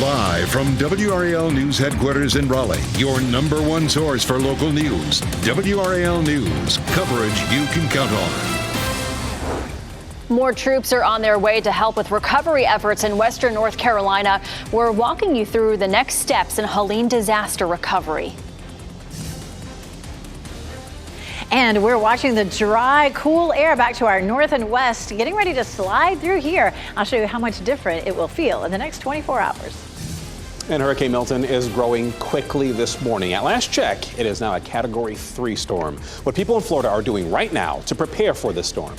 Live from WRAL News Headquarters in Raleigh, your number one source for local news. WRAL News, coverage you can count on. More troops are on their way to help with recovery efforts in western North Carolina. We're walking you through the next steps in Helene disaster recovery. And we're watching the dry, cool air back to our north and west, getting ready to slide through here. I'll show you how much different it will feel in the next 24 hours. And Hurricane Milton is growing quickly this morning. At last check, it is now a Category 3 storm. What people in Florida are doing right now to prepare for this storm.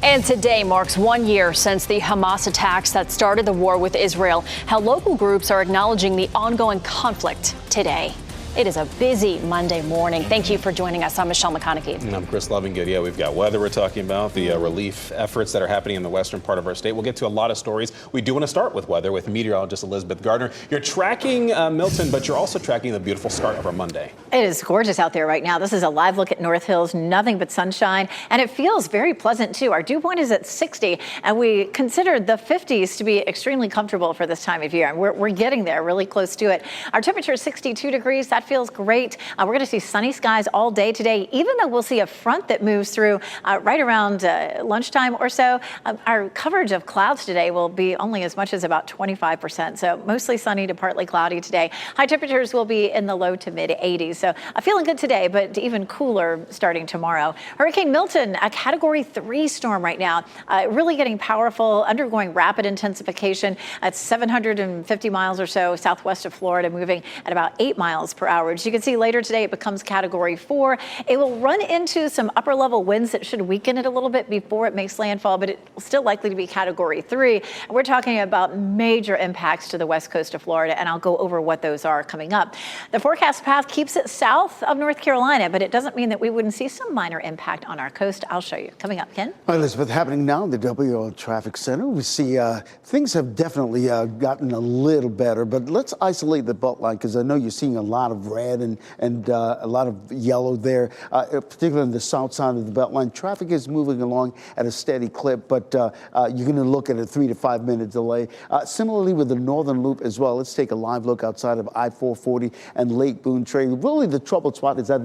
And today marks 1 year since the Hamas attacks that started the war with Israel. How local groups are acknowledging the ongoing conflict today. It is a busy Monday morning. Thank you for joining us. I'm Michelle McConaughey. And I'm Chris Lovingood. Yeah, we've got weather we're talking about, the relief efforts that are happening in the western part of our state. We'll get to a lot of stories. We do want to start with weather with meteorologist Elizabeth Gardner. You're tracking Milton, but you're also tracking the beautiful start of our Monday. It is gorgeous out there right now. This is a live look at North Hills, nothing but sunshine, and it feels very pleasant too. Our dew point is at 60, and we considered the 50s to be extremely comfortable for this time of year. And we're getting there, really close to it. Our temperature is 62 degrees. That feels great. We're going to see sunny skies all day today, even though we'll see a front that moves through right around lunchtime or so. Our coverage of clouds today will be only as much as about 25%. So mostly sunny to partly cloudy today. High temperatures will be in the low to mid 80s. So feeling good today, but even cooler starting tomorrow. Hurricane Milton, a Category 3 storm right now, really getting powerful, undergoing rapid intensification at 750 miles or so southwest of Florida, moving at about 8 miles per hour. As you can see later today, it becomes Category 4. It will run into some upper level winds that should weaken it a little bit before it makes landfall, but it's still likely to be Category 3. And we're talking about major impacts to the west coast of Florida, and I'll go over what those are coming up. The forecast path keeps it south of North Carolina, but it doesn't mean that we wouldn't see some minor impact on our coast. I'll show you. Coming up, Ken. Well, Elizabeth, happening now in the WRAL Traffic Center. We see things have definitely gotten a little better, but let's isolate the Beltline because I know you're seeing a lot of red and a lot of yellow there, particularly on the south side of the Beltline. Traffic is moving along at a steady clip, but you're going to look at a 3 to 5 minute delay. Similarly with the Northern Loop as well. Let's take a live look outside of I-440 and Lake Boone Trail. Really the troubled spot is that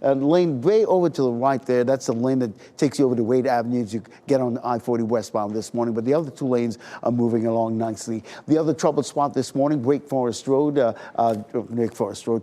lane way over to the right there. That's the lane that takes you over to Wade Avenue as you get on I-40 westbound this morning. But the other two lanes are moving along nicely. The other troubled spot this morning, Wake Forest Road,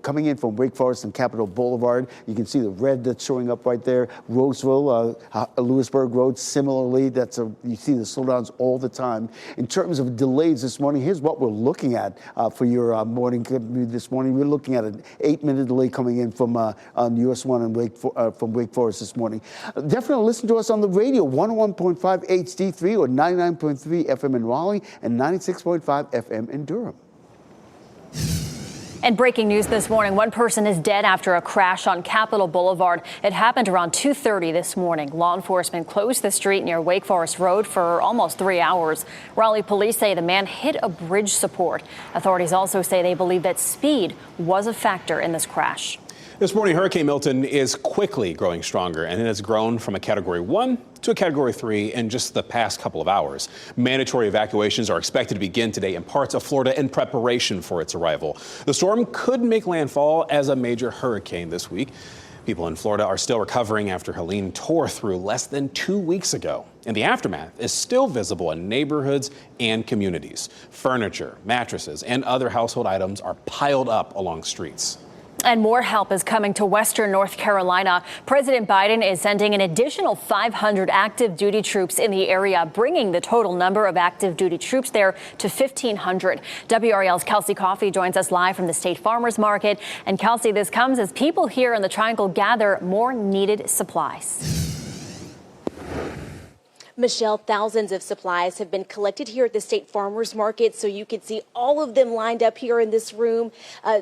coming in from Wake Forest and Capitol Boulevard. You can see the red that's showing up right there. Roseville, Lewisburg Road, similarly, you see the slowdowns all the time. In terms of delays this morning, here's what we're looking at for your morning commute this morning. We're looking at an 8-minute delay coming in from on US 1 and from Wake Forest this morning. Definitely listen to us on the radio, 101.5 HD3 or 99.3 FM in Raleigh and 96.5 FM in Durham. And breaking news this morning, one person is dead after a crash on Capitol Boulevard. It happened around 2:30 this morning. Law enforcement closed the street near Wake Forest Road for almost 3 hours. Raleigh police say the man hit a bridge support. Authorities also say they believe that speed was a factor in this crash. This morning, Hurricane Milton is quickly growing stronger, and it has grown from a Category 1 to a Category 3 in just the past couple of hours. Mandatory evacuations are expected to begin today in parts of Florida in preparation for its arrival. The storm could make landfall as a major hurricane this week. People in Florida are still recovering after Helene tore through less than 2 weeks ago. And the aftermath is still visible in neighborhoods and communities. Furniture, mattresses, and other household items are piled up along streets. And more help is coming to western North Carolina. President Biden is sending an additional 500 active duty troops in the area, bringing the total number of active duty troops there to 1,500. WRAL's Kelsey Coffey joins us live from the State Farmers Market. And Kelsey, this comes as people here in the Triangle gather more needed supplies. Michelle, thousands of supplies have been collected here at the State Farmers Market, so you can see all of them lined up here in this room.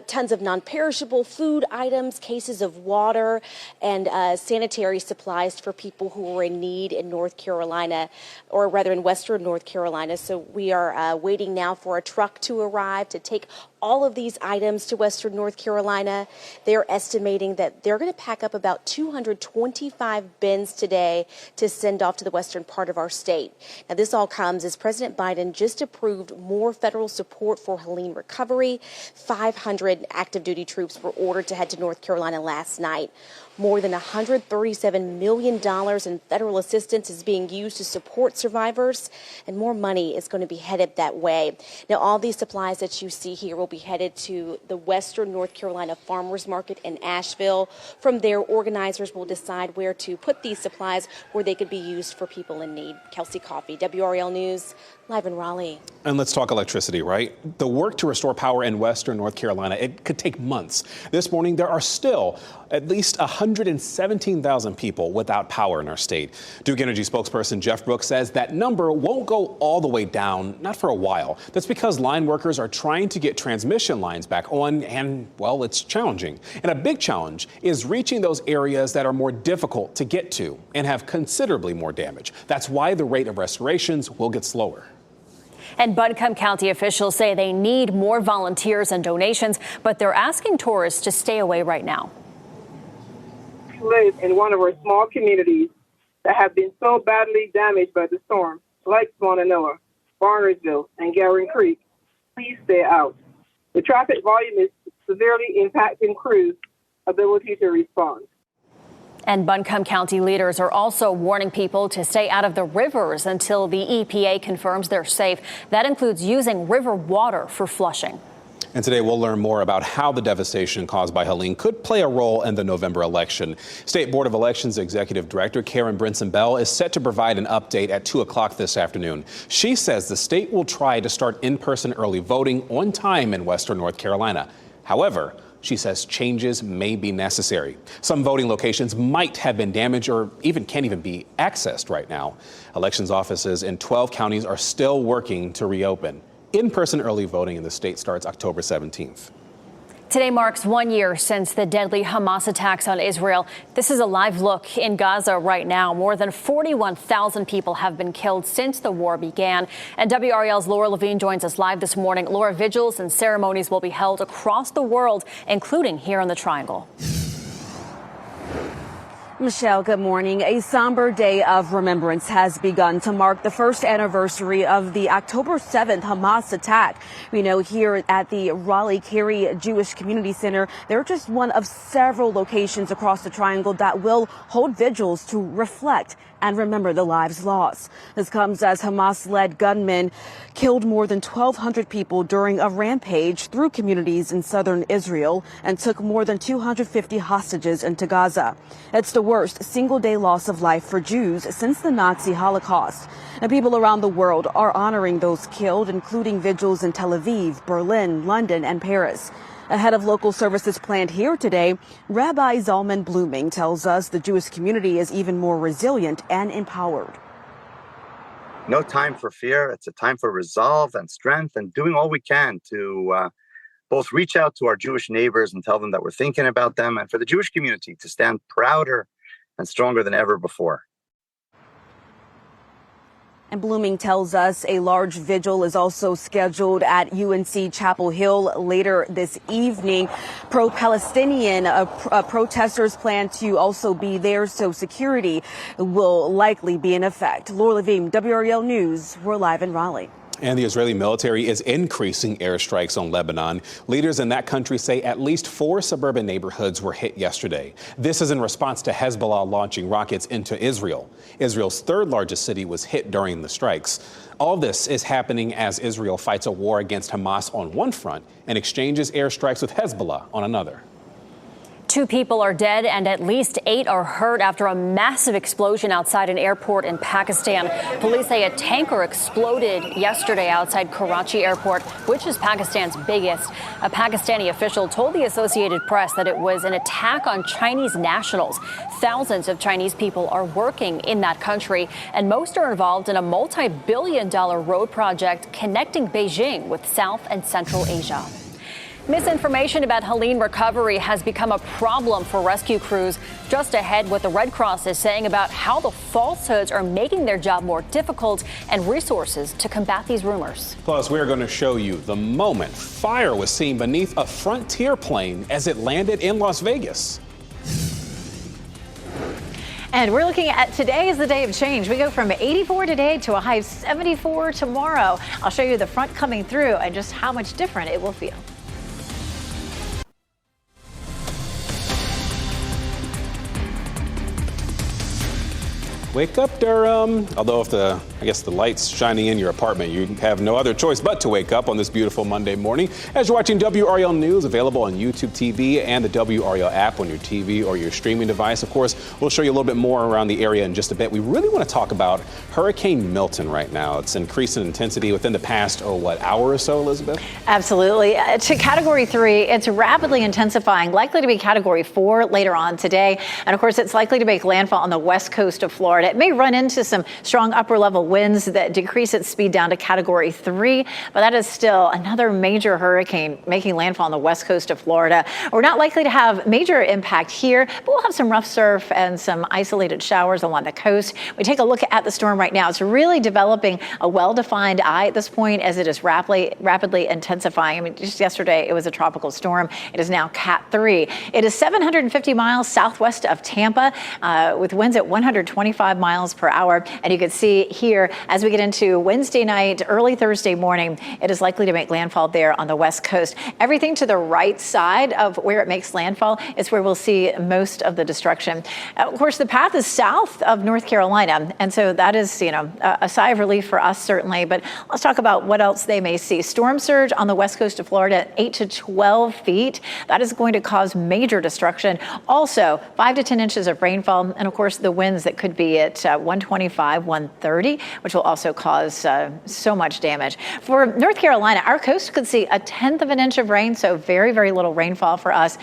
Tons of non-perishable food items, cases of water, and sanitary supplies for people who are in need in North Carolina, or rather in western North Carolina. So we are waiting now for a truck to arrive to take all of these items to western North Carolina. They're estimating that they're going to pack up about 225 bins today to send off to the western part part of our state. Now, this all comes as President Biden just approved more federal support for Helene recovery. 500 active duty troops were ordered to head to North Carolina last night. More than $137 million in federal assistance is being used to support survivors, and more money is going to be headed that way. Now, all these supplies that you see here will be headed to the Western North Carolina Farmers Market in Asheville. From there, organizers will decide where to put these supplies where they could be used for people in need. Kelsey Coffey, WRAL News, live in Raleigh. And let's talk electricity, right? The work to restore power in Western North Carolina, it could take months. This morning, there are still at least 117,000 people without power in our state. Duke Energy spokesperson Jeff Brooks says that number won't go all the way down, not for a while. That's because line workers are trying to get transmission lines back on, and, well, it's challenging. And a big challenge is reaching those areas that are more difficult to get to and have considerably more damage. That's why the rate of restorations will get slower. And Buncombe County officials say they need more volunteers and donations, but they're asking tourists to stay away right now. Live in one of our small communities that have been so badly damaged by the storm, like Swananoa, Barnersville, and Garing Creek, please stay out. The traffic volume is severely impacting crews' ability to respond. And Buncombe County leaders are also warning people to stay out of the rivers until the EPA confirms they're safe. That includes using river water for flushing. And today we'll learn more about how the devastation caused by Helene could play a role in the November election. State Board of Elections Executive Director Karen Brinson-Bell is set to provide an update at 2 o'clock this afternoon. She says the state will try to start in-person early voting on time in Western North Carolina. However, she says changes may be necessary. Some voting locations might have been damaged or can't even be accessed right now. Elections offices in 12 counties are still working to reopen. In-person early voting in the state starts October 17th. Today marks 1 year since the deadly Hamas attacks on Israel. This is a live look in Gaza right now. More than 41,000 people have been killed since the war began. And WRAL's Laura Levine joins us live this morning. Laura, vigils and ceremonies will be held across the world, including here in the Triangle. Michelle, good morning. A somber day of remembrance has begun to mark the first anniversary of the October 7th Hamas attack. We know here at the Raleigh-Cary Jewish Community Center, they're just one of several locations across the Triangle that will hold vigils to reflect and remember the lives lost. This comes as Hamas-led gunmen killed more than 1,200 people during a rampage through communities in southern Israel and took more than 250 hostages into Gaza. It's the worst single-day loss of life for Jews since the Nazi Holocaust. And people around the world are honoring those killed, including vigils in Tel Aviv, Berlin, London, and Paris. Ahead of local services planned here today, Rabbi Zalman Blooming tells us the Jewish community is even more resilient and empowered. No time for fear. It's a time for resolve and strength and doing all we can to both reach out to our Jewish neighbors and tell them that we're thinking about them, and for the Jewish community to stand prouder and stronger than ever before. And Blooming tells us a large vigil is also scheduled at UNC Chapel Hill later this evening. Pro-Palestinian protesters plan to also be there, so security will likely be in effect. Laura Levine, WRAL News. We're live in Raleigh. And the Israeli military is increasing airstrikes on Lebanon. Leaders in that country say at least 4 suburban neighborhoods were hit yesterday. This is in response to Hezbollah launching rockets into Israel. Israel's third largest city was hit during the strikes. All this is happening as Israel fights a war against Hamas on one front and exchanges airstrikes with Hezbollah on another. 2 people are dead and at least 8 are hurt after a massive explosion outside an airport in Pakistan. Police say a tanker exploded yesterday outside Karachi Airport, which is Pakistan's biggest. A Pakistani official told the Associated Press that it was an attack on Chinese nationals. Thousands of Chinese people are working in that country, and most are involved in a multi-billion-dollar road project connecting Beijing with South and Central Asia. Misinformation about Helene recovery has become a problem for rescue crews. Just ahead, what the Red Cross is saying about how the falsehoods are making their job more difficult and resources to combat these rumors. Plus, we are going to show you the moment fire was seen beneath a Frontier plane as it landed in Las Vegas. And we're looking at today is the day of change. We go from 84 today to a high of 74 tomorrow. I'll show you the front coming through and just how much different it will feel. Wake up, Durham. Although if I guess the light's shining in your apartment, you have no other choice but to wake up on this beautiful Monday morning. As you're watching WRAL News, available on YouTube TV and the WRAL app on your TV or your streaming device. Of course, we'll show you a little bit more around the area in just a bit. We really want to talk about Hurricane Milton right now. It's increased in intensity within the past, hour or so, Elizabeth? Absolutely. To Category 3, it's rapidly intensifying, likely to be Category 4 later on today. And of course, it's likely to make landfall on the west coast of Florida. It may run into some strong upper level winds that decrease its speed down to Category 3, but that is still another major hurricane making landfall on the west coast of Florida. We're not likely to have major impact here, but we'll have some rough surf and some isolated showers along the coast. We take a look at the storm right now. It's really developing a well-defined eye at this point as it is rapidly intensifying. I mean, just yesterday it was a tropical storm. It is now Cat 3. It is 750 miles southwest of Tampa with winds at 125 miles per hour. And you can see here as we get into Wednesday night, early Thursday morning, it is likely to make landfall there on the west coast. Everything to the right side of where it makes landfall is where we'll see most of the destruction. Of course, the path is south of North Carolina. And so that is, a sigh of relief for us, certainly. But let's talk about what else they may see. Storm surge on the west coast of Florida at 8 to 12 feet. That is going to cause major destruction. Also, 5 to 10 inches of rainfall. And of course, the winds that could be at 125, 130, which will also cause so much damage. For North Carolina, our coast could see 1/10 of an inch of rain, so very, very little rainfall for us.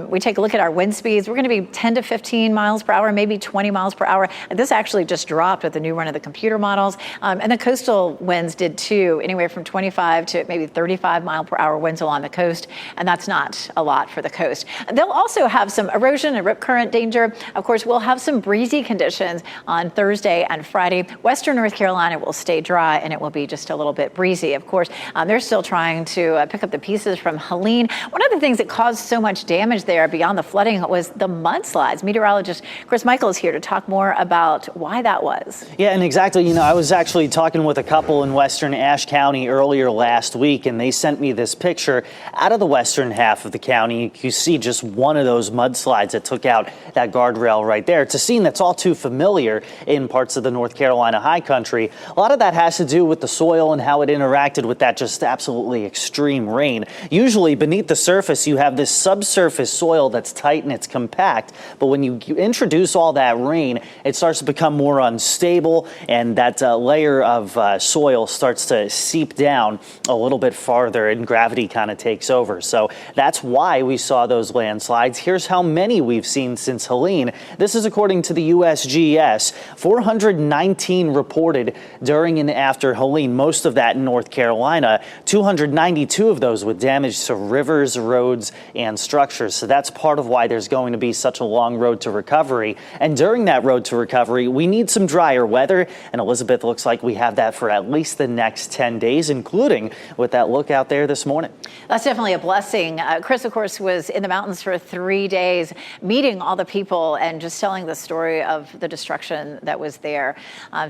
We take a look at our wind speeds. We're going to be 10 to 15 miles per hour, maybe 20 miles per hour. This actually just dropped with the new run of the computer models. And the coastal winds did too, anywhere from 25 to maybe 35 mile per hour winds along the coast. And that's not a lot for the coast. They'll also have some erosion and rip current danger. Of course, we'll have some breezy conditions on Thursday and Friday. Western North Carolina will stay dry and it will be just a little bit breezy. Of course, they're still trying to pick up the pieces from Helene. One of the things that caused so much damage there beyond the flooding was the mudslides. Meteorologist Chris Michael is here to talk more about why that was. Yeah, and exactly. I was actually talking with a couple in western Ashe County earlier last week, and they sent me this picture out of the western half of the county. You see just one of those mudslides that took out that guardrail right there. It's a scene that's all too familiar in parts of the North Carolina high country. A lot of that has to do with the soil and how it interacted with that just absolutely extreme rain. Usually beneath the surface, you have this subsurface soil that's tight and it's compact. But when you introduce all that rain, it starts to become more unstable, and that layer of soil starts to seep down a little bit farther, and gravity kind of takes over. So that's why we saw those landslides. Here's how many we've seen since Helene. This is according to the USGS. 419 reported during and after Helene, most of that in North Carolina. 292 of those with damage to rivers, roads, and structures. So that's part of why there's going to be such a long road to recovery. And during that road to recovery, we need some drier weather. And Elizabeth, looks like we have that for at least the next 10 days, including with that look out there this morning. That's definitely a blessing. Chris, of course, was in the mountains for 3 days, meeting all the people and just telling the story of the destruction that was there.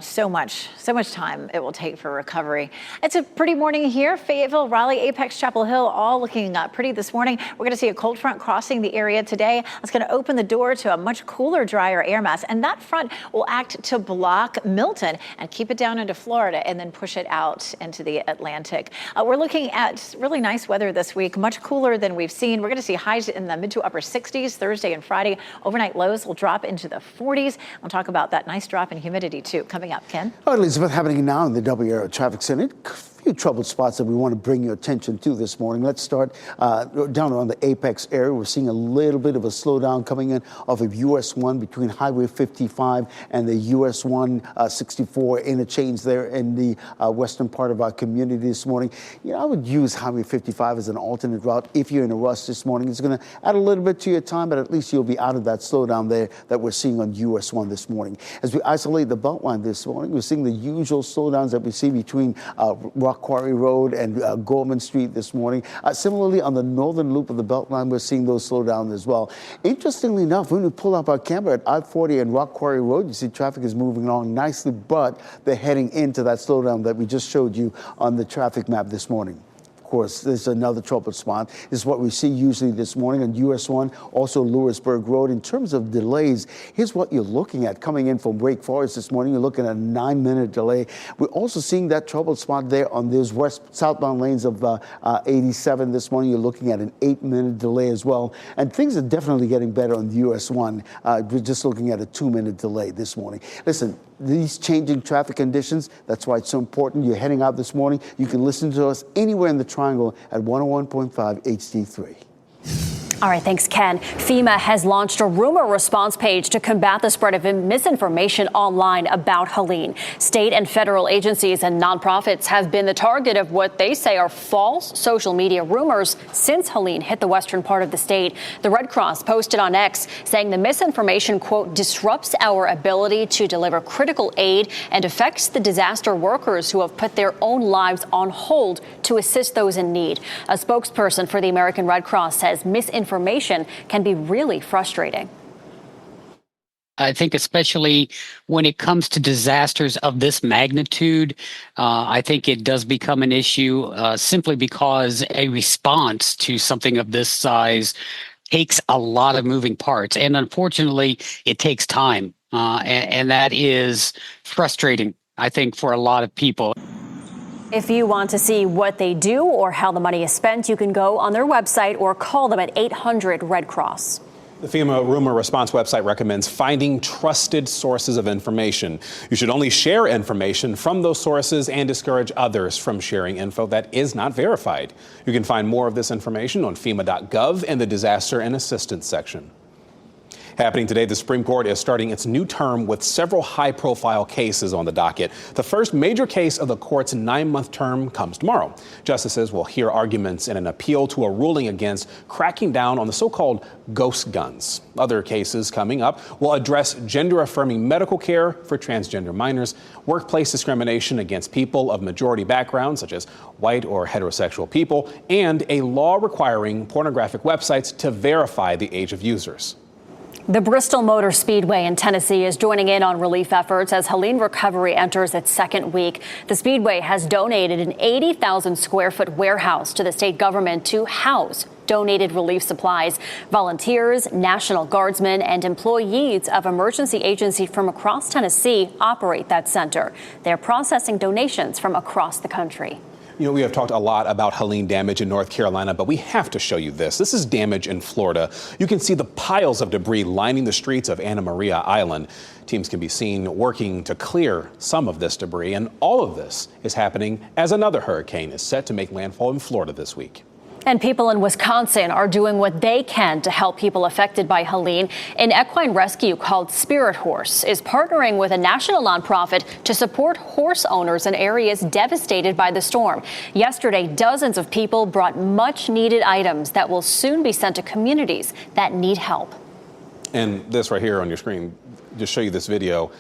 So much time it will take for recovery. It's a pretty morning here. Fayetteville, Raleigh, Apex, Chapel Hill, all looking pretty this morning. We're going to see a cold front crossing the area today. It's going to open the door to a much cooler, drier air mass, and that front will act to block Milton and keep it down into Florida and then push it out into the Atlantic. We're looking at really nice weather this week, much cooler than we've seen. We're going to see highs in the mid to upper 60s Thursday and Friday. Overnight lows will drop into the 40s. We'll talk about that nice drop in humidity too coming up. Ken? All right, Elizabeth, happening now in the WRAL Traffic Center. Few troubled spots that we want to bring your attention to this morning. Let's start down around the Apex area. We're seeing a little bit of a slowdown coming in off of US 1 between Highway 55 and the US 164 interchange there in the western part of our community this morning. I would use Highway 55 as an alternate route if you're in a rush this morning. It's going to add a little bit to your time, but at least you'll be out of that slowdown there that we're seeing on US 1 this morning. As we isolate the Beltline this morning, we're seeing the usual slowdowns that we see between Rock Rock Quarry Road and Gorman Street this morning. Similarly, on the northern loop of the Beltline, we're seeing those slow down as well. Interestingly enough, when we pull up our camera at I-40 and Rock Quarry Road, you see traffic is moving along nicely, but they're heading into that slowdown that we just showed you on the traffic map this morning. Of course, there's another trouble spot. This is what we see usually this morning on US 1, also Lewisburg Road. In terms of delays, here's what you're looking at. Coming in from Wake Forest this morning, you're looking at a 9-minute delay. We're also seeing that trouble spot there on those southbound lanes of 87 this morning. You're looking at an 8-minute delay as well. And things are definitely getting better on US 1. We're just looking at a 2-minute delay this morning. Listen, these changing traffic conditions, that's why it's so important. You're heading out this morning. You can listen to us anywhere in the Triangle at 101.5 HD3. All right, thanks, Ken. FEMA has launched a rumor response page to combat the spread of misinformation online about Helene. State and federal agencies and nonprofits have been the target of what they say are false social media rumors since Helene hit the western part of the state. The Red Cross posted on X saying the misinformation, quote, disrupts our ability to deliver critical aid and affects the disaster workers who have put their own lives on hold to assist those in need. A spokesperson for the American Red Cross says misinformation can be really frustrating. I think especially when it comes to disasters of this magnitude, I think it does become an issue simply because a response to something of this size takes a lot of moving parts. And unfortunately, it takes time. And that is frustrating, I think, for a lot of people. If you want to see what they do or how the money is spent, you can go on their website or call them at 800-RED CROSS. The FEMA rumor response website recommends finding trusted sources of information. You should only share information from those sources and discourage others from sharing info that is not verified. You can find more of this information on FEMA.gov in the Disaster and Assistance section. Happening today, the Supreme Court is starting its new term with several high-profile cases on the docket. The first major case of the court's 9-month term comes tomorrow. Justices will hear arguments in an appeal to a ruling against cracking down on the so-called ghost guns. Other cases coming up will address gender-affirming medical care for transgender minors, workplace discrimination against people of majority backgrounds, such as white or heterosexual people, and a law requiring pornographic websites to verify the age of users. The Bristol Motor Speedway in Tennessee is joining in on relief efforts as Helene recovery enters its second week. The Speedway has donated an 80,000 square foot warehouse to the state government to house donated relief supplies. Volunteers, National Guardsmen, and employees of emergency agencies from across Tennessee operate that center. They're processing donations from across the country. You know, we have talked a lot about Helene damage in North Carolina, but we have to show you this. This is damage in Florida. You can see the piles of debris lining the streets of Anna Maria Island. Teams can be seen working to clear some of this debris, and all of this is happening as another hurricane is set to make landfall in Florida this week. And people in Wisconsin are doing what they can to help people affected by Helene. An equine rescue called Spirit Horse is partnering with a national nonprofit to support horse owners in areas devastated by the storm. Yesterday, dozens of people brought much needed items that will soon be sent to communities that need help. And this right here on your screen, just show you this video.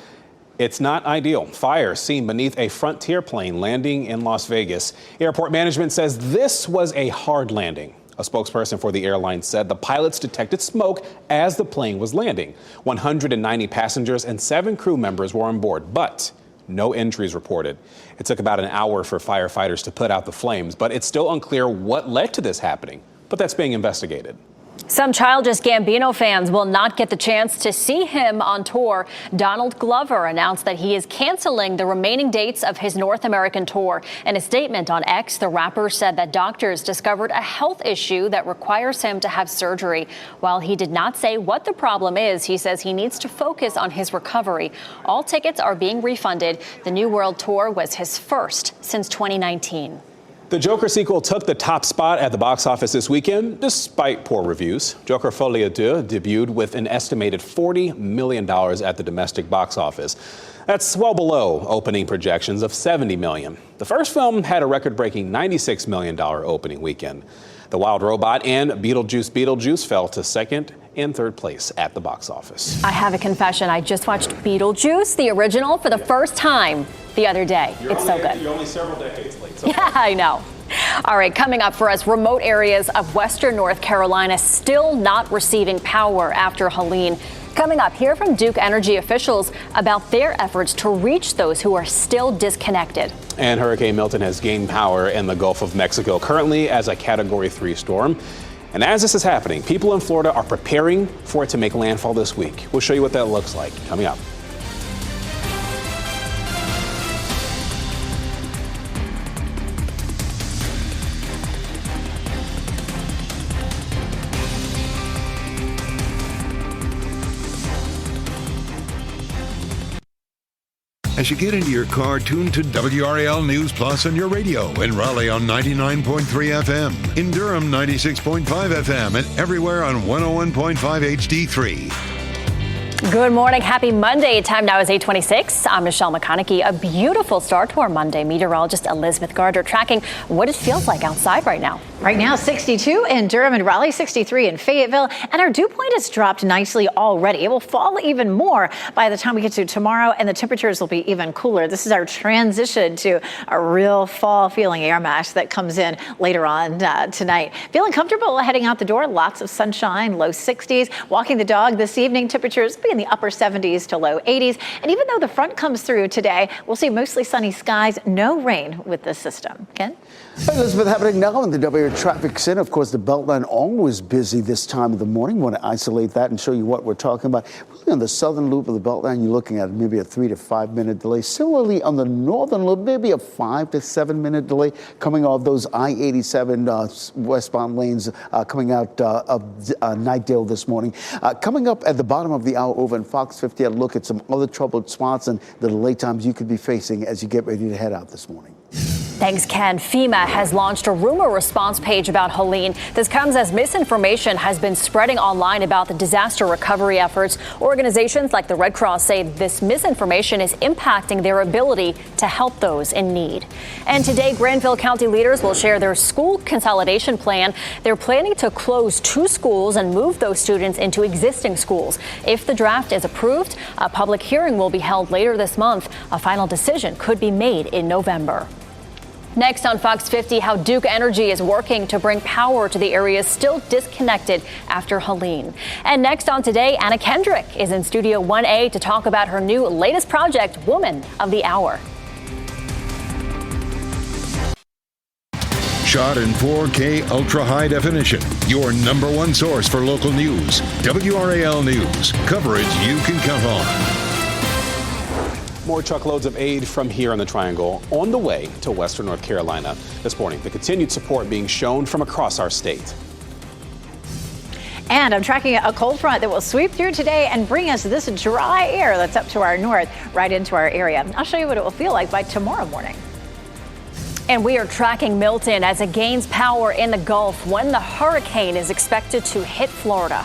It's not ideal. Fire seen beneath a Frontier plane landing in Las Vegas. Airport management says this was a hard landing. A spokesperson for the airline said the pilots detected smoke as the plane was landing. 190 passengers and 7 crew members were on board, but no injuries reported. It took about an hour for firefighters to put out the flames, but it's still unclear what led to this happening. But that's being investigated. Some Childish Gambino fans will not get the chance to see him on tour. Donald Glover announced that he is canceling the remaining dates of his North American tour. In a statement on X, the rapper said that doctors discovered a health issue that requires him to have surgery. While he did not say what the problem is, he says he needs to focus on his recovery. All tickets are being refunded. The New World Tour was his first since 2019. The Joker sequel took the top spot at the box office this weekend, despite poor reviews. Joker Folie à Deux debuted with an estimated $40 million at the domestic box office. That's well below opening projections of $70 million. The first film had a record-breaking $96 million opening weekend. The Wild Robot and Beetlejuice fell to second and third place at the box office. I have a confession. I just watched Beetlejuice, the original, for the first time the other day. It's so good. You're only several decades late. So. Yeah, I know. All right, coming up for us, remote areas of western North Carolina still not receiving power after Helene. Coming up, hear from Duke Energy officials about their efforts to reach those who are still disconnected. And Hurricane Milton has gained power in the Gulf of Mexico, currently as a Category 3 storm. And as this is happening, people in Florida are preparing for it to make landfall this week. We'll show you what that looks like coming up. As you get into your car, tune to WRAL News Plus on your radio. In Raleigh on 99.3 FM. In Durham, 96.5 FM. And everywhere on 101.5 HD3. Good morning. Happy Monday. Time now is 8:26. I'm Michelle McConaughey. A beautiful start to our Monday. Meteorologist Elizabeth Gardner tracking what it feels like outside right now. Right now, 62 in Durham and Raleigh, 63 in Fayetteville, and our dew point has dropped nicely already. It will fall even more by the time we get to tomorrow, and the temperatures will be even cooler. This is our transition to a real fall feeling air mass that comes in later on tonight. Feeling comfortable heading out the door. Lots of sunshine, low 60s. Walking the dog this evening, temperatures be in the upper 70s to low 80s. And even though the front comes through today, we'll see mostly sunny skies, no rain with this system. Ken? Hey, Elizabeth, happening now in the WRAL Traffic Center. Of course, the Beltline always busy this time of the morning. Want to isolate that and show you what we're talking about. Really on the southern loop of the Beltline, you're looking at maybe a 3 to 5 minute delay. Similarly, on the northern loop, maybe a 5 to 7 minute delay coming off those I-87 westbound lanes coming out of Nightdale this morning. Coming up at the bottom of the hour over in Fox 50, a look at some other troubled spots and the delay times you could be facing as you get ready to head out this morning. Thanks, Ken. FEMA has launched a rumor response page about Helene. This comes as misinformation has been spreading online about the disaster recovery efforts. Organizations like the Red Cross say this misinformation is impacting their ability to help those in need. And today, Granville County leaders will share their school consolidation plan. They're planning to close 2 schools and move those students into existing schools. If the draft is approved, a public hearing will be held later this month. A final decision could be made in November. Next on Fox 50, how Duke Energy is working to bring power to the areas still disconnected after Helene. And next on Today, Anna Kendrick is in Studio 1A to talk about her new latest project, Woman of the Hour. Shot in 4K ultra high definition. Your number one source for local news. WRAL News. Coverage you can count on. More truckloads of aid from here on the Triangle on the way to western North Carolina this morning. The continued support being shown from across our state. And I'm tracking a cold front that will sweep through today and bring us this dry air that's up to our north right into our area. I'll show you what it will feel like by tomorrow morning. And we are tracking Milton as it gains power in the Gulf when the hurricane is expected to hit Florida.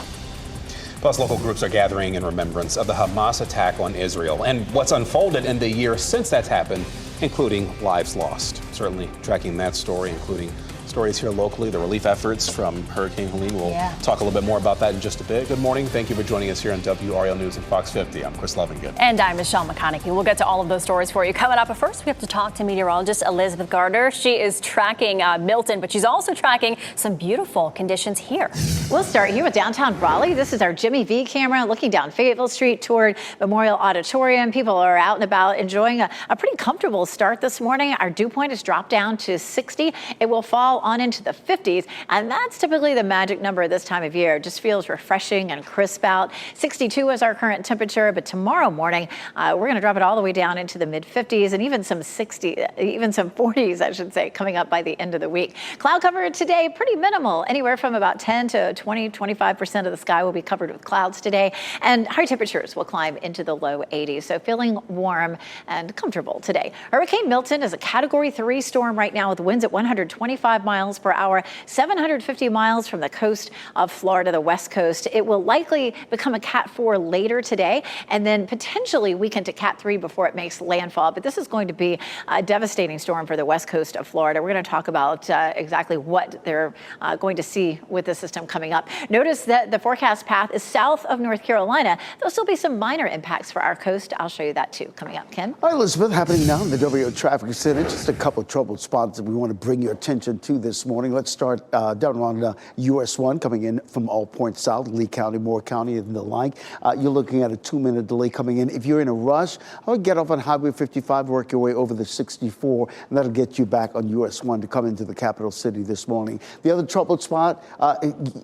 Plus, local groups are gathering in remembrance of the Hamas attack on Israel and what's unfolded in the year since that's happened, including lives lost. Certainly tracking that story, including stories here locally, the relief efforts from Hurricane Helene. We'll talk a little bit more about that in just a bit. Good morning. Thank you for joining us here on WRAL News and Fox 50. I'm Chris Lovingood. And I'm Michelle McConaughey. We'll get to all of those stories for you coming up. But first, we have to talk to meteorologist Elizabeth Gardner. She is tracking Milton, but she's also tracking some beautiful conditions here. We'll start here with downtown Raleigh. This is our Jimmy V camera looking down Fayetteville Street toward Memorial Auditorium. People are out and about enjoying a pretty comfortable start this morning. Our dew point has dropped down to 60. It will fall on into the 50s, and that's typically the magic number this time of year. It just feels refreshing and crisp out. 62 is our current temperature, but tomorrow morning we're going to drop it all the way down into the mid 50s and even some 40s, I should say, coming up by the end of the week. Cloud cover today pretty minimal, anywhere from about 10 to 25% of the sky will be covered with clouds today, and high temperatures will climb into the low 80s. So feeling warm and comfortable today. Hurricane Milton is a Category 3 storm right now with winds at 125 65 miles per hour, 750 miles from the coast of Florida, the west coast. It will likely become a Cat 4 later today, and then potentially weaken to Cat 3 before it makes landfall. But this is going to be a devastating storm for the west coast of Florida. We're going to talk about exactly what they're going to see with the system coming up. Notice that the forecast path is south of North Carolina. There'll still be some minor impacts for our coast. I'll show you that too coming up. Ken? All right, Elizabeth, happening now in the WRAL Traffic Center. Just a couple of troubled spots that we want to bring your attention to this morning. Let's start down on US 1 coming in from all points south, Lee County, Moore County, and the like. You're looking at a 2-minute delay coming in. If you're in a rush, I would get off on Highway 55, work your way over the 64, and that'll get you back on US 1 to come into the capital city this morning. The other troubled spot,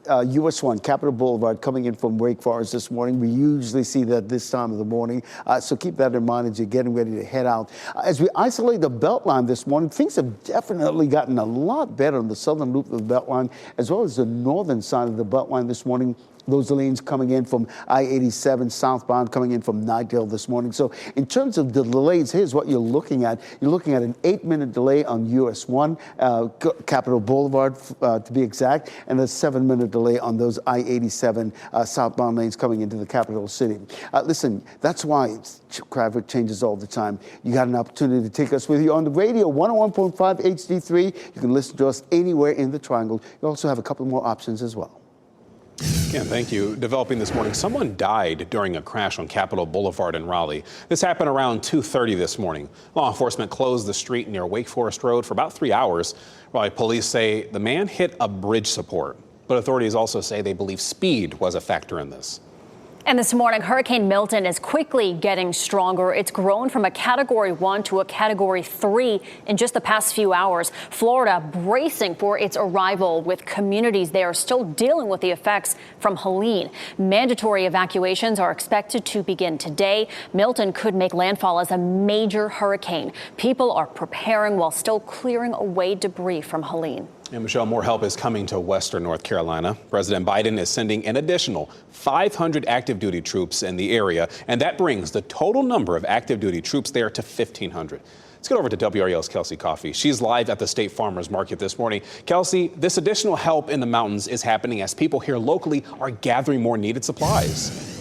US 1, Capitol Boulevard, coming in from Wake Forest this morning. We usually see that this time of the morning, so keep that in mind as you're getting ready to head out. As we isolate the Beltline this morning, things have definitely gotten a lot better on the southern loop of the Beltline, as well as the northern side of the Beltline this morning. Those lanes coming in from I-87 southbound, coming in from Nightdale this morning. So in terms of the delays, here's what you're looking at. You're looking at an 8-minute delay on US 1, Capitol Boulevard to be exact, and a 7-minute delay on those I-87 southbound lanes coming into the capital city. Listen, that's why traffic changes all the time. You got an opportunity to take us with you on the radio, 101.5 HD3. You can listen to us anywhere in the Triangle. You also have a couple more options as well. Ken, thank you. Developing this morning, someone died during a crash on Capitol Boulevard in Raleigh. This happened around 2:30 this morning. Law enforcement closed the street near Wake Forest Road for about 3 hours. Raleigh police say the man hit a bridge support, but authorities also say they believe speed was a factor in this. And this morning, Hurricane Milton is quickly getting stronger. It's grown from a Category 1 to a Category 3 in just the past few hours. Florida bracing for its arrival, with communities there still dealing with the effects from Helene. Mandatory evacuations are expected to begin today. Milton could make landfall as a major hurricane. People are preparing while still clearing away debris from Helene. And Michelle, more help is coming to Western North Carolina. President Biden is sending an additional 500 active duty troops in the area, and that brings the total number of active duty troops there to 1,500. Let's get over to WRAL's Kelsey Coffey. She's live at the State Farmers Market this morning. Kelsey, this additional help in the mountains is happening as people here locally are gathering more needed supplies.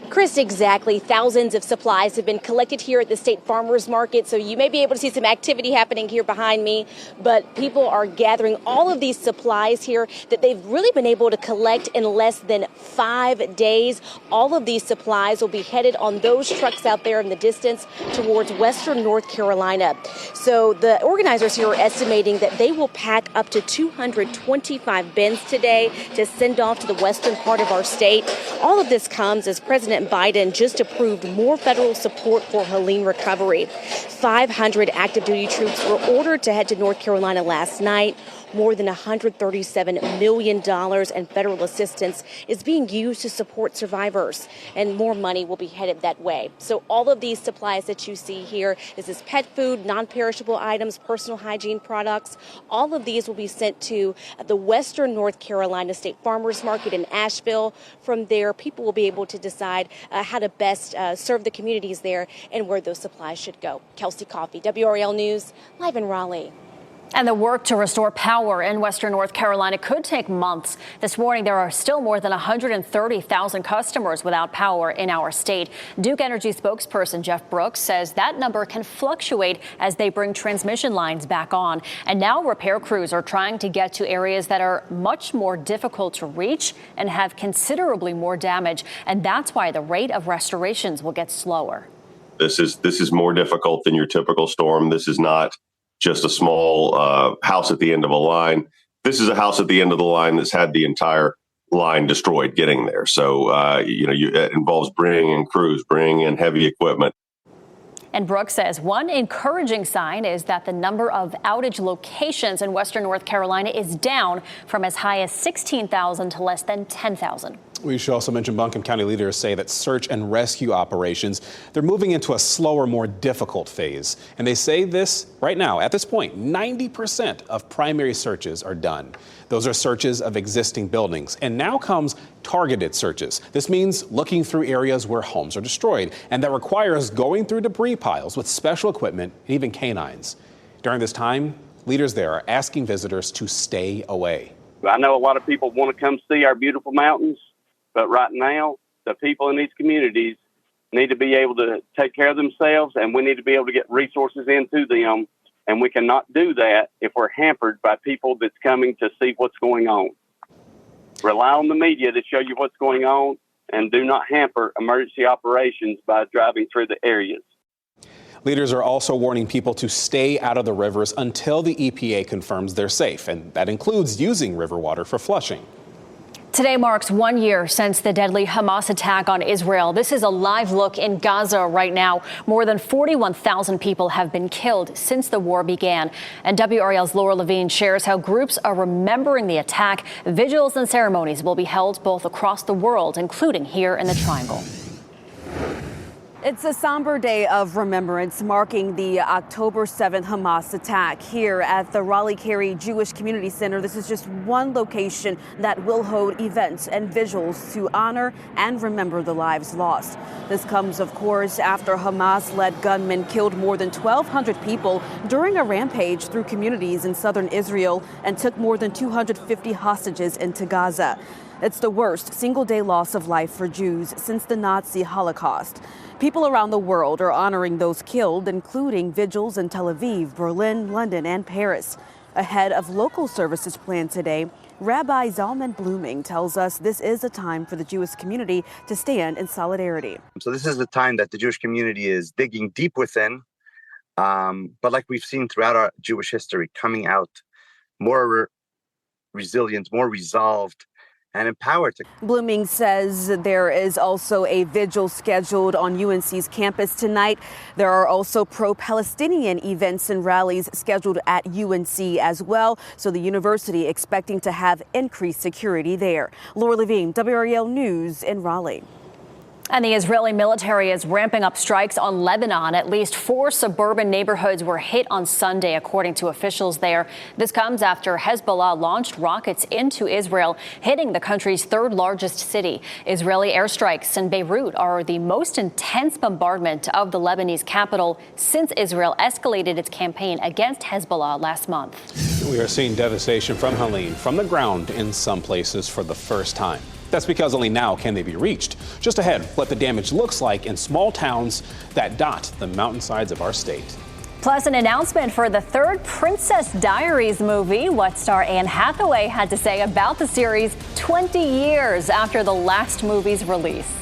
Chris, exactly. Thousands of supplies have been collected here at the State Farmers Market, so you may be able to see some activity happening here behind me, but people are gathering all of these supplies here that they've really been able to collect in less than 5 days. All of these supplies will be headed on those trucks out there in the distance towards Western North Carolina. So the organizers here are estimating that they will pack up to 225 bins today to send off to the western part of our state. All of this comes as President Biden just approved more federal support for Helene recovery. 500 active duty troops were ordered to head to North Carolina last night. More than $137 million in federal assistance is being used to support survivors, and more money will be headed that way. So all of these supplies that you see here, this is pet food, non-perishable items, personal hygiene products. All of these will be sent to the Western North Carolina State Farmers Market in Asheville. From there, people will be able to decide how to best serve the communities there and where those supplies should go. Kelsey Coffey, WRAL News, live in Raleigh. And the work to restore power in Western North Carolina could take months. This morning, there are still more than 130,000 customers without power in our state. Duke Energy spokesperson Jeff Brooks says that number can fluctuate as they bring transmission lines back on. And now repair crews are trying to get to areas that are much more difficult to reach and have considerably more damage. And that's why the rate of restorations will get slower. This is more difficult than your typical storm. This is not just a small house at the end of a line. This is a house at the end of the line that's had the entire line destroyed getting there. So, it involves bringing in crews, bringing in heavy equipment. And Brooks says one encouraging sign is that the number of outage locations in Western North Carolina is down from as high as 16,000 to less than 10,000. We should also mention Buncombe County leaders say that search and rescue operations, they're moving into a slower, more difficult phase. And they say this right now, at this point, 90% of primary searches are done. Those are searches of existing buildings. And now comes targeted searches. This means looking through areas where homes are destroyed. And that requires going through debris piles with special equipment and even canines. During this time, Leaders there are asking visitors to stay away. I know a lot of people want to come see our beautiful mountains, but right now, the people in these communities need to be able to take care of themselves, and we need to be able to get resources into them. And we cannot do that if we're hampered by people that's coming to see what's going on. Rely on the media to show you what's going on, and do not hamper emergency operations by driving through the areas. Leaders are also warning people to stay out of the rivers until the EPA confirms they're safe, and that includes using river water for flushing. Today marks 1 year since the deadly Hamas attack on Israel. This is a live look in Gaza right now. More than 41,000 people have been killed since the war began. And WRAL's Laura Levine shares how groups are remembering the attack. Vigils and ceremonies will be held both across the world, including here in the Triangle. It's a somber day of remembrance marking the October 7th Hamas attack here at the Raleigh-Cary Jewish Community Center. This is just one location that will hold events and visuals to honor and remember the lives lost. This comes, of course, after Hamas-led gunmen killed more than 1,200 people during a rampage through communities in southern Israel and took more than 250 hostages into Gaza. It's the worst single-day loss of life for Jews since the Nazi Holocaust. People around the world are honoring those killed, including vigils in Tel Aviv, Berlin, London, and Paris. Ahead of local services planned today, Rabbi Zalman Blooming tells us this is a time for the Jewish community to stand in solidarity. So this is the time that the Jewish community is digging deep within, but like we've seen throughout our Jewish history, coming out more resilient, more resolved, and empowered. Blooming says there is also a vigil scheduled on UNC's campus tonight. There are also pro-Palestinian events and rallies scheduled at UNC as well. So the university expecting to have increased security there. Laura Levine, WRAL News in Raleigh. And the Israeli military is ramping up strikes on Lebanon. At least 4 suburban neighborhoods were hit on Sunday, according to officials there. This comes after Hezbollah launched rockets into Israel, hitting the country's 3rd largest city. Israeli airstrikes in Beirut are the most intense bombardment of the Lebanese capital since Israel escalated its campaign against Hezbollah last month. We are seeing devastation from Helene from the ground in some places for the first time. That's because only now can they be reached. Just ahead, what the damage looks like in small towns that dot the mountainsides of our state. Plus, an announcement for the 3rd Princess Diaries movie. What star Anne Hathaway had to say about the series 20 years after the last movie's release.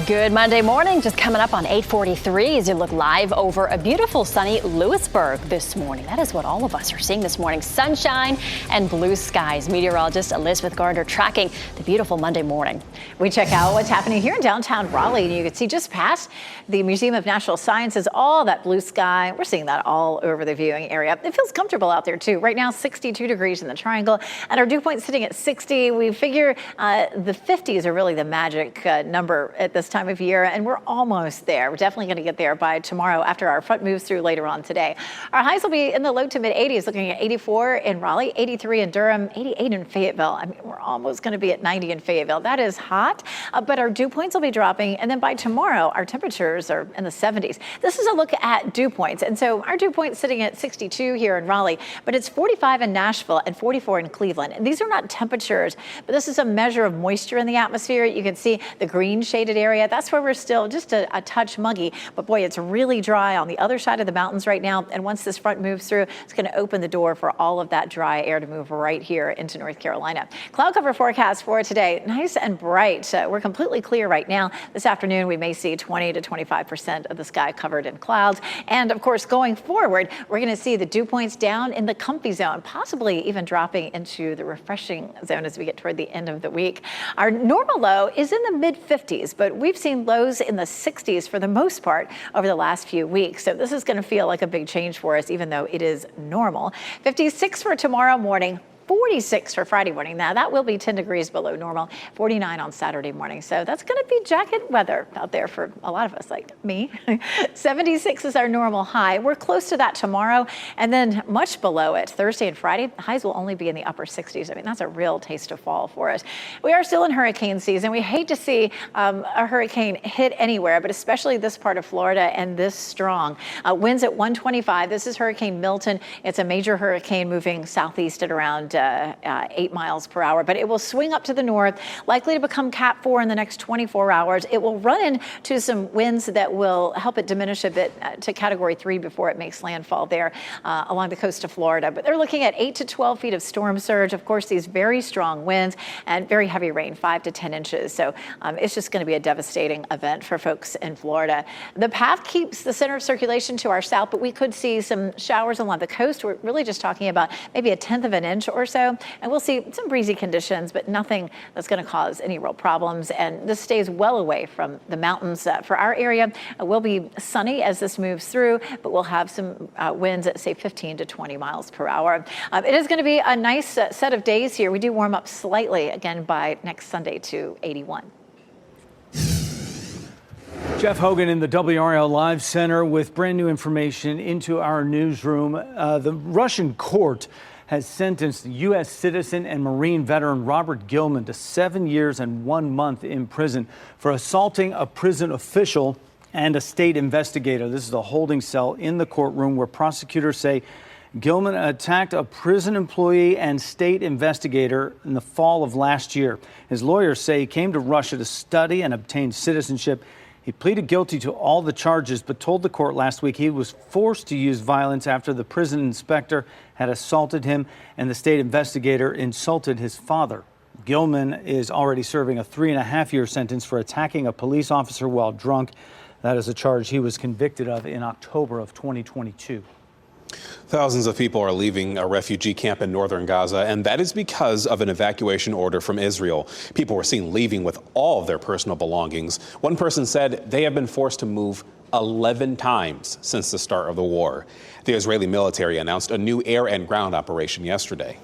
Good Monday morning, just coming up on 8:43 as you look live over a beautiful sunny Lewisburg this morning. That is what all of us are seeing this morning. Sunshine and blue skies. Meteorologist Elizabeth Gardner tracking the beautiful Monday morning. We check out what's happening here in downtown Raleigh, and you can see just past the Museum of Natural Sciences, all that blue sky. We're seeing that all over the viewing area. It feels comfortable out there too. Right now, 62 degrees in the Triangle, and our dew point sitting at 60. We figure the 50s are really the magic number at this time of year, and we're almost there. We're definitely going to get there by tomorrow after our front moves through later on today. Our highs will be in the low to mid 80s, looking at 84 in Raleigh, 83 in Durham, 88 in Fayetteville. I mean, we're almost going to be at 90 in Fayetteville. That is hot, but our dew points will be dropping, and then by tomorrow, our temperatures are in the 70s. This is a look at dew points, and so our dew point sitting at 62 here in Raleigh, but it's 45 in Nashville and 44 in Cleveland. And these are not temperatures, but this is a measure of moisture in the atmosphere. You can see the green shaded area. That's where we're still just a touch muggy, but boy, it's really dry on the other side of the mountains right now. And once this front moves through, it's going to open the door for all of that dry air to move right here into North Carolina. Cloud cover forecast for today, nice and bright. We're completely clear right now. This afternoon, we may see 20 to 25% of the sky covered in clouds. And of course, going forward, we're going to see the dew points down in the comfy zone, possibly even dropping into the refreshing zone as we get toward the end of the week. Our normal low is in the mid 50s, but we've seen lows in the 60s for the most part over the last few weeks. So this is going to feel like a big change for us, even though it is normal. 56 for tomorrow morning. 46 for Friday morning. Now, that will be 10 degrees below normal, 49 on Saturday morning. So that's going to be jacket weather out there for a lot of us like me. 76 is our normal high. We're close to that tomorrow, and then much below it Thursday and Friday. Highs will only be in the upper 60s. I mean, that's a real taste of fall for us. We are still in hurricane season. We hate to see a hurricane hit anywhere, but especially this part of Florida and this strong. Winds at 125. This is Hurricane Milton. It's a major hurricane moving southeast at around 8 miles per hour, but it will swing up to the north, likely to become Cat 4 in the next 24 hours. It will run into some winds that will help it diminish a bit to Category 3 before it makes landfall there along the coast of Florida. But they're looking at 8 to 12 feet of storm surge. Of course, these very strong winds and very heavy rain, 5 to 10 inches. So it's just going to be a devastating event for folks in Florida. The path keeps the center of circulation to our south, but we could see some showers along the coast. We're really just talking about maybe 1/10 of an inch or so, and we'll see some breezy conditions, but nothing that's going to cause any real problems. And this stays well away from the mountains. For our area, it will be sunny as this moves through, but we'll have some winds at, say, 15 to 20 miles per hour. It is going to be a nice set of days here. We do warm up slightly again by next Sunday to 81. Jeff Hogan in the WRAL Live Center with brand new information into our newsroom. The Russian court has sentenced U.S. citizen and Marine veteran Robert Gilman to 7 years and 1 month in prison for assaulting a prison official and a state investigator. This is a holding cell in the courtroom where prosecutors say Gilman attacked a prison employee and state investigator in the fall of last year. His lawyers say he came to Russia to study and obtain citizenship. He pleaded guilty to all the charges, but told the court last week he was forced to use violence after the prison inspector had assaulted him and the state investigator insulted his father. Gilman is already serving a 3.5-year sentence for attacking a police officer while drunk. That is a charge he was convicted of in October of 2022. Thousands of people are leaving a refugee camp in northern Gaza, and that is because of an evacuation order from Israel. People were seen leaving with all of their personal belongings. One person said they have been forced to move 11 times since the start of the war. The Israeli military announced a new air and ground operation yesterday.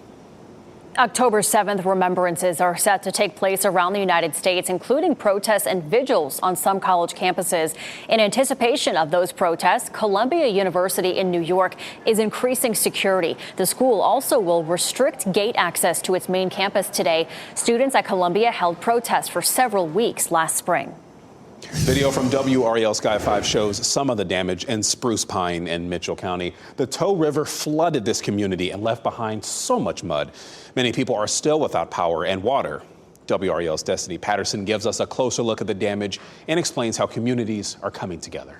October 7th remembrances are set to take place around the United States, including protests and vigils on some college campuses. In anticipation of those protests, Columbia University in New York is increasing security. The school also will restrict gate access to its main campus today. Students at Columbia held protests for several weeks last spring. Video from WRAL Sky 5 shows some of the damage in Spruce Pine in Mitchell County. The Tow River flooded this community and left behind so much mud. Many people are still without power and water. WRAL's Destiny Patterson gives us a closer look at the damage and explains how communities are coming together.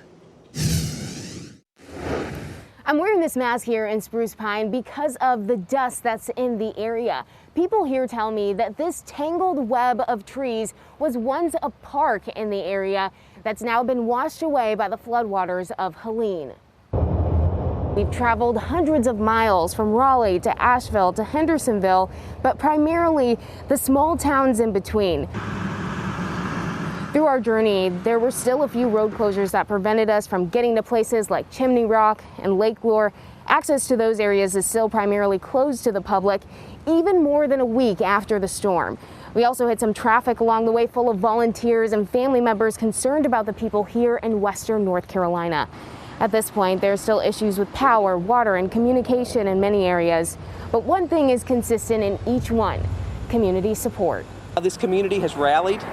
I'm wearing this mask here in Spruce Pine because of the dust that's in the area. People here tell me that this tangled web of trees was once a park in the area that's now been washed away by the floodwaters of Helene. We've traveled hundreds of miles from Raleigh to Asheville to Hendersonville, but primarily the small towns in between. Through our journey, there were still a few road closures that prevented us from getting to places like Chimney Rock and Lake Lure. Access to those areas is still primarily closed to the public, even more than a week after the storm. We also hit some traffic along the way full of volunteers and family members concerned about the people here in western North Carolina. At this point, there are still issues with power, water, and communication in many areas. But one thing is consistent in each one: community support. This community has rallied.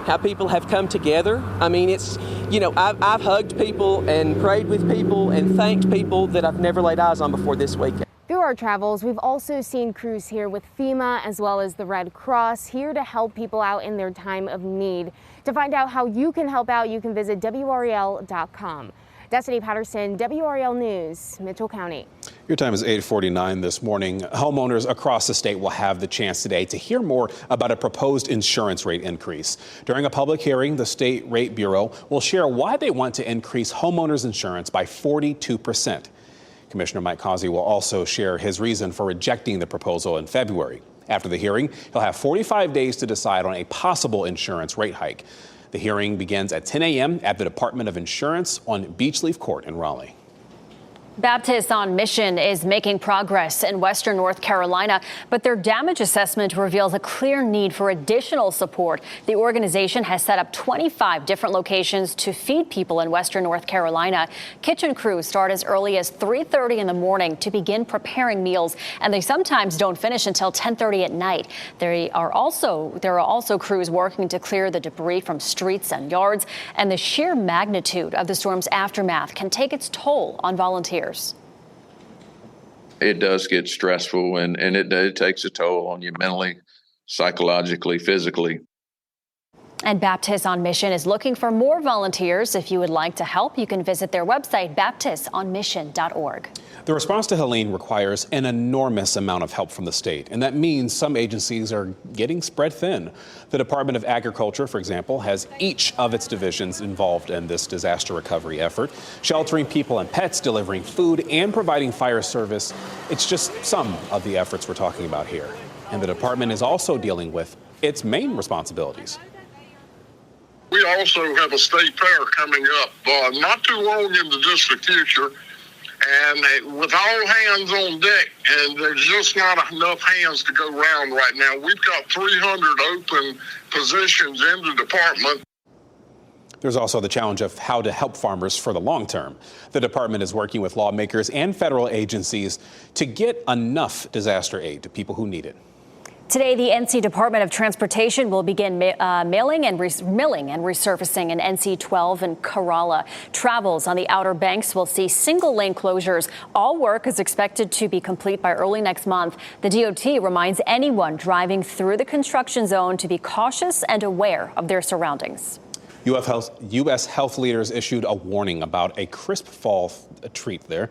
How people have come together. I mean, it's, you know, I've hugged people and prayed with people and thanked people that I've never laid eyes on before this weekend. Through our travels, we've also seen crews here with FEMA as well as the Red Cross here to help people out in their time of need. To find out how you can help out, you can visit WRAL.com. Destiny Patterson, WRAL News, Mitchell County. Your time is 8:49 this morning. Homeowners across the state will have the chance today to hear more about a proposed insurance rate increase. During a public hearing, the State Rate Bureau will share why they want to increase homeowners insurance by 42%. Commissioner Mike Causey will also share his reason for rejecting the proposal in February. After the hearing, he'll have 45 days to decide on a possible insurance rate hike. The hearing begins at 10 a.m. at the Department of Insurance on Beechleaf Court in Raleigh. Baptist on Mission is making progress in Western North Carolina, but their damage assessment reveals a clear need for additional support. The organization has set up 25 different locations to feed people in Western North Carolina. Kitchen crews start as early as 3:30 in the morning to begin preparing meals, and they sometimes don't finish until 10:30 at night. There are also crews working to clear the debris from streets and yards, and the sheer magnitude of the storm's aftermath can take its toll on volunteers. It does get stressful, and it takes a toll on you mentally, psychologically, physically. And Baptist on Mission is looking for more volunteers. If you would like to help, you can visit their website, baptistonmission.org. The response to Helene requires an enormous amount of help from the state, and that means some agencies are getting spread thin. The Department of Agriculture, for example, has each of its divisions involved in this disaster recovery effort, sheltering people and pets, delivering food, and providing fire service. It's just some of the efforts we're talking about here. And the department is also dealing with its main responsibilities. We also have a state fair coming up not too long in the distant future, and with all hands on deck, and there's just not enough hands to go around right now. We've got 300 open positions in the department. There's also the challenge of how to help farmers for the long term. The department is working with lawmakers and federal agencies to get enough disaster aid to people who need it. Today, the NC Department of Transportation will begin milling and resurfacing in NC 12 and Corolla. Travels on the Outer Banks will see single-lane closures. All work is expected to be complete by early next month. The DOT reminds anyone driving through the construction zone to be cautious and aware of their surroundings. U.S. health leaders issued a warning about a crisp fall treat there.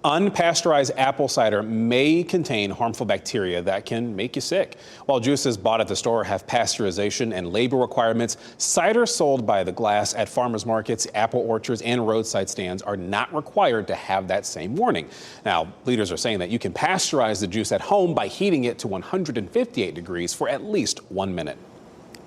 Unpasteurized apple cider may contain harmful bacteria that can make you sick. While juices bought at the store have pasteurization and label requirements, cider sold by the glass at farmers markets, apple orchards, and roadside stands are not required to have that same warning. Now, leaders are saying that you can pasteurize the juice at home by heating it to 158 degrees for at least 1 minute.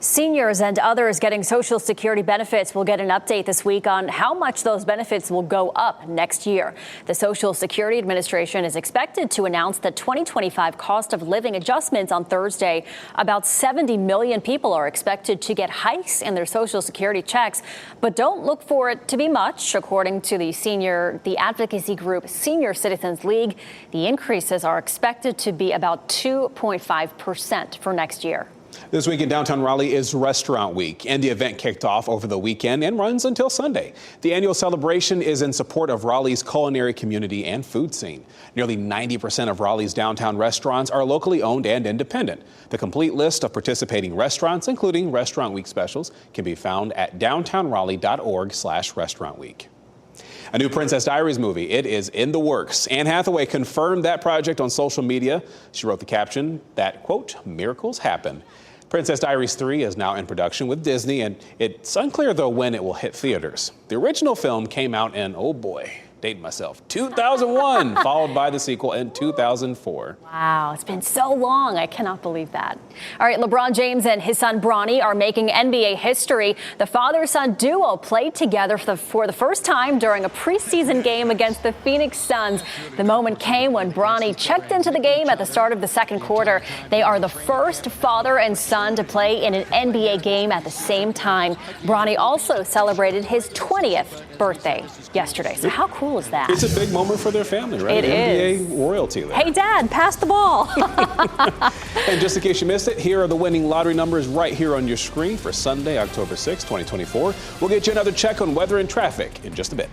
Seniors and others getting Social Security benefits will get an update this week on how much those benefits will go up next year. The Social Security Administration is expected to announce the 2025 cost of living adjustments on Thursday. About 70 million people are expected to get hikes in their Social Security checks, but don't look for it to be much. According to the advocacy group Senior Citizens League, the increases are expected to be about 2.5% for next year. This week in downtown Raleigh is Restaurant Week, and the event kicked off over the weekend and runs until Sunday. The annual celebration is in support of Raleigh's culinary community and food scene. Nearly 90% of Raleigh's downtown restaurants are locally owned and independent. The complete list of participating restaurants, including Restaurant Week specials, can be found at downtownraleigh.org/Restaurant Week. A new Princess Diaries movie. It is in the works. Anne Hathaway confirmed that project on social media. She wrote the caption that, quote, miracles happen. Princess Diaries 3 is now in production with Disney, and it's unclear, though, when it will hit theaters. The original film came out in, oh boy, dating myself, 2001, followed by the sequel in 2004. Wow, it's been so long. I cannot believe that. All right, LeBron James and his son Bronny are making NBA history. The father-son duo played together for the first time during a preseason game against the Phoenix Suns. The moment came when Bronny checked into the game at the start of the second quarter. They are the first father and son to play in an NBA game at the same time. Bronny also celebrated his 20th birthday yesterday. So how cool is that? It's a big moment for their family, right? It is. NBA royalty there. Hey, Dad, pass the ball. And just in case you missed it, here are the winning lottery numbers right here on your screen for Sunday, October 6, 2024. We'll get you another check on weather and traffic in just a bit.